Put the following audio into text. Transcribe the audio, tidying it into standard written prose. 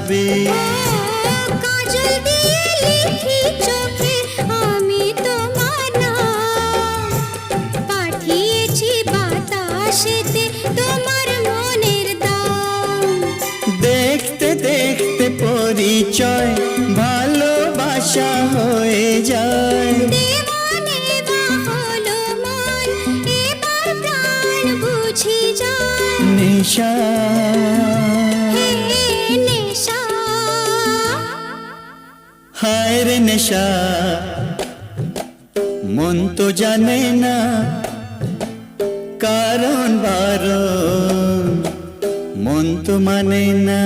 থাকবে। কাজল দিয়ে লিখি চোখে আমি তোমার নাম, পাঠিয়েছি বাতাসেতে তোমার মনের দাম। দেখতে দেখতে পরিচয় ভালোবাসা হয়ে যায়। দেওয়ানে বা হলো মন, এবার প্রাণ বুঝি যায়। নেশা হে নেশা, হায় রে নেশা, মন তো জানে না কারণ বারণ, মন তো মানে না।